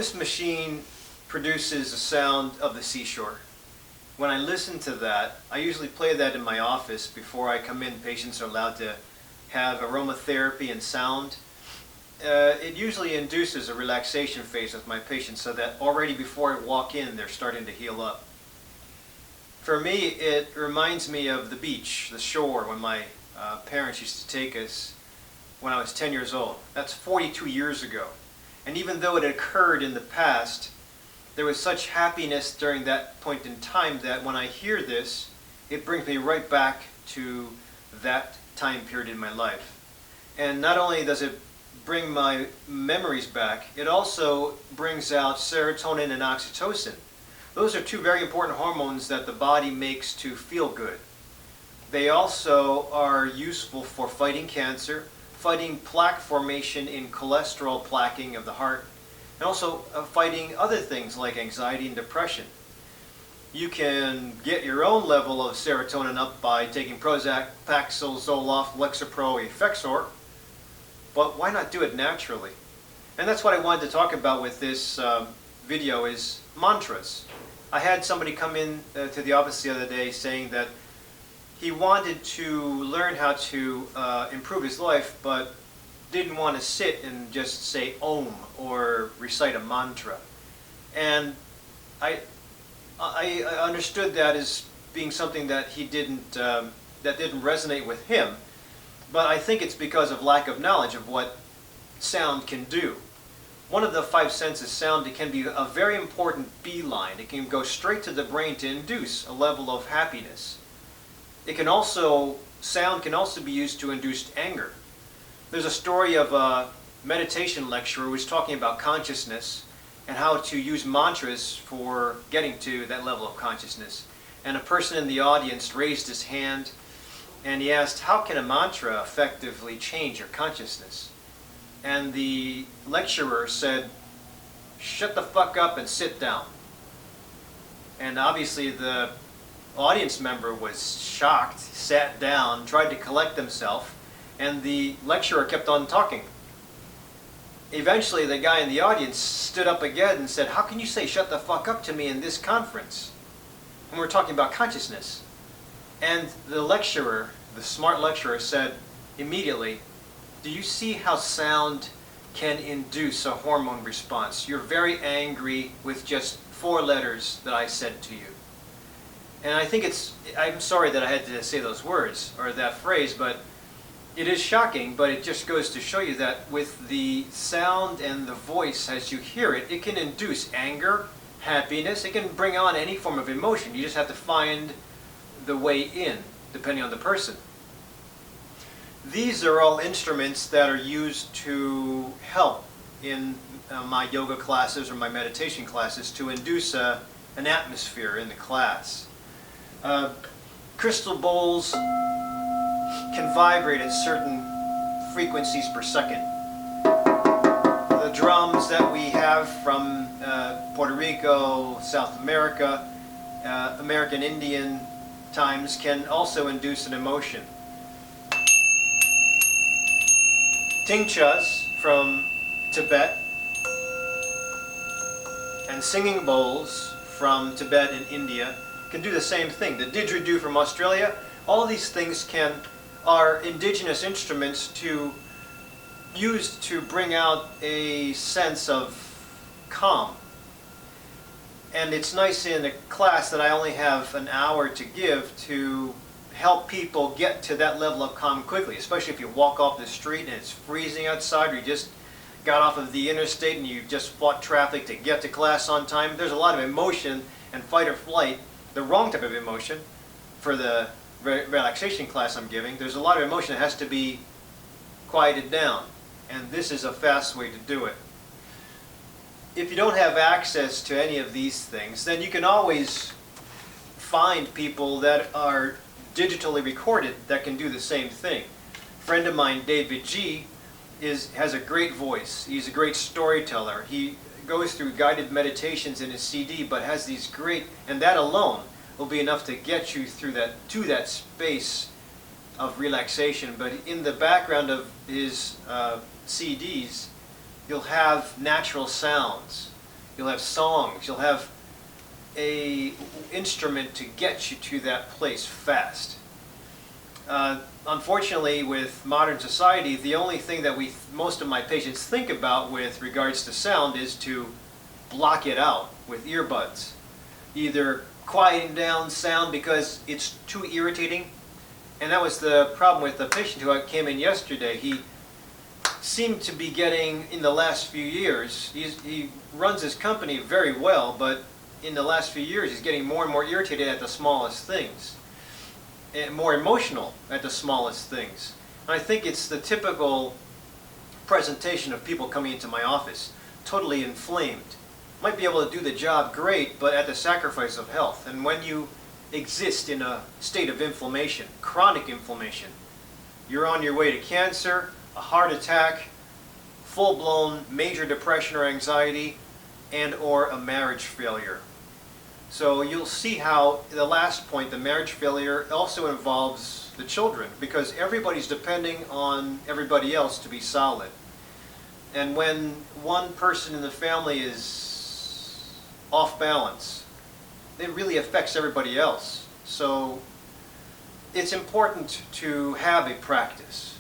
This machine produces the sound of the seashore. When I listen to that, I usually play that in my office before I come in. Patients are allowed to have aromatherapy and sound. It usually induces a relaxation phase with my patients so that already before I walk in, they're starting to heal up. For me, it reminds me of the beach, the shore, when my parents used to take us when I was 10 years old. That's 42 years ago. And even though it occurred in the past, there was such happiness during that point in time that when I hear this, it brings me right back to that time period in my life. And not only does it bring my memories back, it also brings out serotonin and oxytocin. Those are two very important hormones that the body makes to feel good. They also are useful for fighting cancer, fighting plaque formation in cholesterol plaquing of the heart, and also fighting other things like anxiety and depression. You can get your own level of serotonin up by taking Prozac, Paxil, Zoloft, Lexapro, Effexor, but why not do it naturally? And that's what I wanted to talk about with this video is mantras. I had somebody come in to the office the other day saying that he wanted to learn how to improve his life, but didn't want to sit and just say Om or recite a mantra. And I understood that as being something that he didn't resonate with him. But I think it's because of lack of knowledge of what sound can do. One of the five senses, sound, it can be a very important beeline. It can go straight to the brain to induce a level of happiness. It can also, sound can also be used to induce anger. There's a story of a meditation lecturer who was talking about consciousness and how to use mantras for getting to that level of consciousness. And a person in the audience raised his hand and he asked, how can a mantra effectively change your consciousness? And the lecturer said, shut the fuck up and sit down. And obviously the audience member was shocked, sat down, tried to collect himself, and the lecturer kept on talking. Eventually the guy in the audience stood up again and said, how can you say shut the fuck up to me in this conference? And we're talking about consciousness. And the lecturer, the smart lecturer, said immediately, do you see how sound can induce a hormone response? You're very angry with just 4 letters that I said to you. And I think I'm sorry that I had to say those words, or that phrase, but it is shocking, but it just goes to show you that with the sound and the voice as you hear it, it can induce anger, happiness, it can bring on any form of emotion. You just have to find the way in, depending on the person. These are all instruments that are used to help in my yoga classes or my meditation classes to induce an atmosphere in the class. Crystal bowls can vibrate at certain frequencies per second. The drums that we have from Puerto Rico, South America, American Indian times can also induce an emotion. Tingchas from Tibet and singing bowls from Tibet and India can do the same thing. The didgeridoo from Australia, all of these things are indigenous instruments used to bring out a sense of calm. And it's nice in a class that I only have an hour to give to help people get to that level of calm quickly, especially if you walk off the street and it's freezing outside, or you just got off of the interstate and you just fought traffic to get to class on time. There's a lot of emotion and fight or flight, the wrong type of emotion for the relaxation class I'm giving. There's a lot of emotion that has to be quieted down, and this is a fast way to do it. If you don't have access to any of these things, then you can always find people that are digitally recorded that can do the same thing. A friend of mine, David G, has a great voice. He's a great storyteller. He goes through guided meditations in his CD, but has these great, and that alone will be enough to get you through to that space of relaxation. But in the background of his CDs, you'll have natural sounds. You'll have songs. You'll have a instrument to get you to that place fast. Unfortunately, with modern society, the only thing that most of my patients think about with regards to sound is to block it out with earbuds. Either quieting down sound because it's too irritating. And that was the problem with the patient who came in yesterday. He seemed to be getting, in the last few years, he runs his company very well, but in the last few years he's getting more and more irritated at the smallest things. And more emotional at the smallest things. And I think it's the typical presentation of people coming into my office, totally inflamed. Might be able to do the job great, but at the sacrifice of health. And when you exist in a state of inflammation, chronic inflammation, you're on your way to cancer, a heart attack, full-blown major depression or anxiety, and or a marriage failure. So you'll see how the last point, the marriage failure, also involves the children, because everybody's depending on everybody else to be solid. And when one person in the family is off balance, it really affects everybody else. So it's important to have a practice.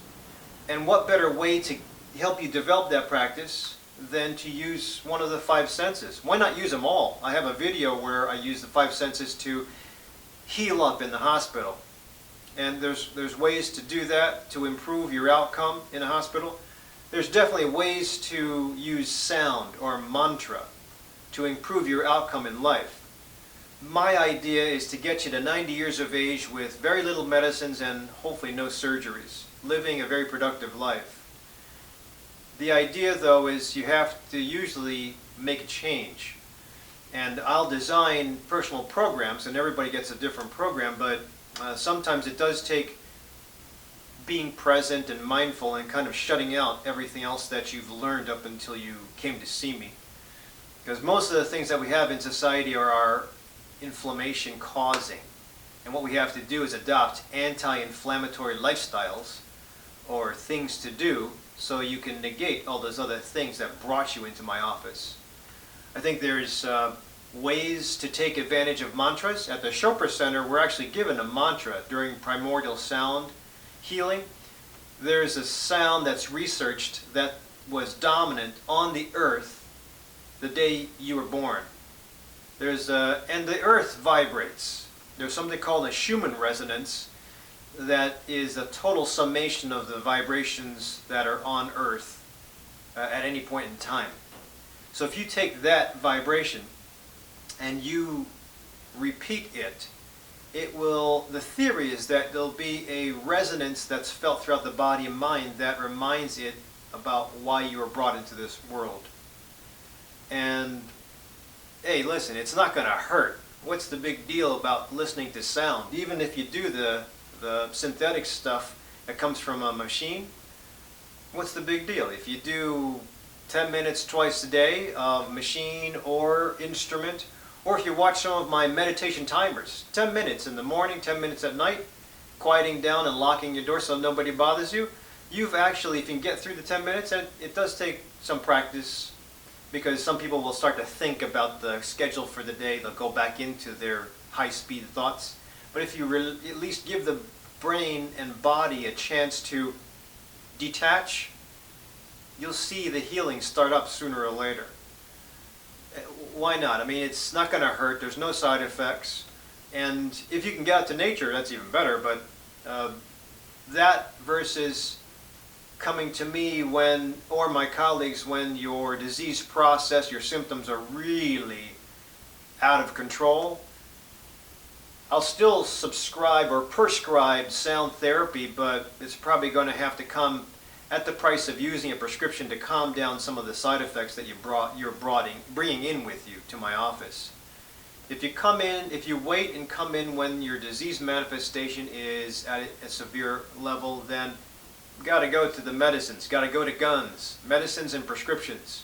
And what better way to help you develop that practice than to use one of the 5 senses? Why not use them all? I have a video where I use the 5 senses to heal up in the hospital. And there's ways to do that to improve your outcome in a hospital. There's definitely ways to use sound or mantra to improve your outcome in life. My idea is to get you to 90 years of age with very little medicines and hopefully no surgeries, living a very productive life. The idea, though, is you have to usually make a change. And I'll design personal programs, and everybody gets a different program, but sometimes it does take being present and mindful and kind of shutting out everything else that you've learned up until you came to see me. Because most of the things that we have in society are our inflammation causing. And what we have to do is adopt anti-inflammatory lifestyles or things to do so you can negate all those other things that brought you into my office. I think there's ways to take advantage of mantras. At the Chopra Center, we're actually given a mantra during primordial sound healing. There's a sound that's researched that was dominant on the earth the day you were born. And the earth vibrates. There's something called a Schumann resonance that is a total summation of the vibrations that are on earth at any point in time. So if you take that vibration and you repeat it, the theory is that there'll be a resonance that's felt throughout the body and mind that reminds it about why you were brought into this world. And hey, listen, it's not going to hurt. What's the big deal about listening to sound? Even if you do the synthetic stuff that comes from a machine, what's the big deal? If you do 10 minutes twice a day of machine or instrument, or if you watch some of my meditation timers, 10 minutes in the morning, 10 minutes at night, quieting down and locking your door so nobody bothers you, you've actually, if you can get through the 10 minutes, and it does take some practice, because some people will start to think about the schedule for the day, they'll go back into their high-speed thoughts. But if you at least give the brain and body a chance to detach, you'll see the healing start up sooner or later. Why not? I mean, it's not going to hurt. There's no side effects. And if you can get out to nature, that's even better. But that versus coming to me or my colleagues when your disease process, your symptoms are really out of control, I'll still subscribe or prescribe sound therapy, but it's probably going to have to come at the price of using a prescription to calm down some of the side effects that you're bringing in with you to my office. If you wait and come in when your disease manifestation is at a severe level, then you've got to go to the medicines, got to go to guns, medicines and prescriptions.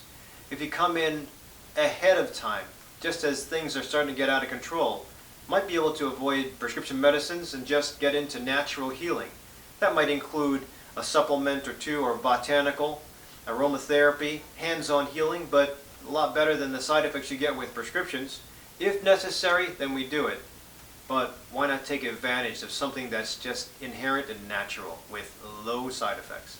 If you come in ahead of time, just as things are starting to get out of control, might be able to avoid prescription medicines and just get into natural healing. That might include a supplement or two, or botanical, aromatherapy, hands-on healing, but a lot better than the side effects you get with prescriptions. If necessary, then we do it. But why not take advantage of something that's just inherent and natural with low side effects?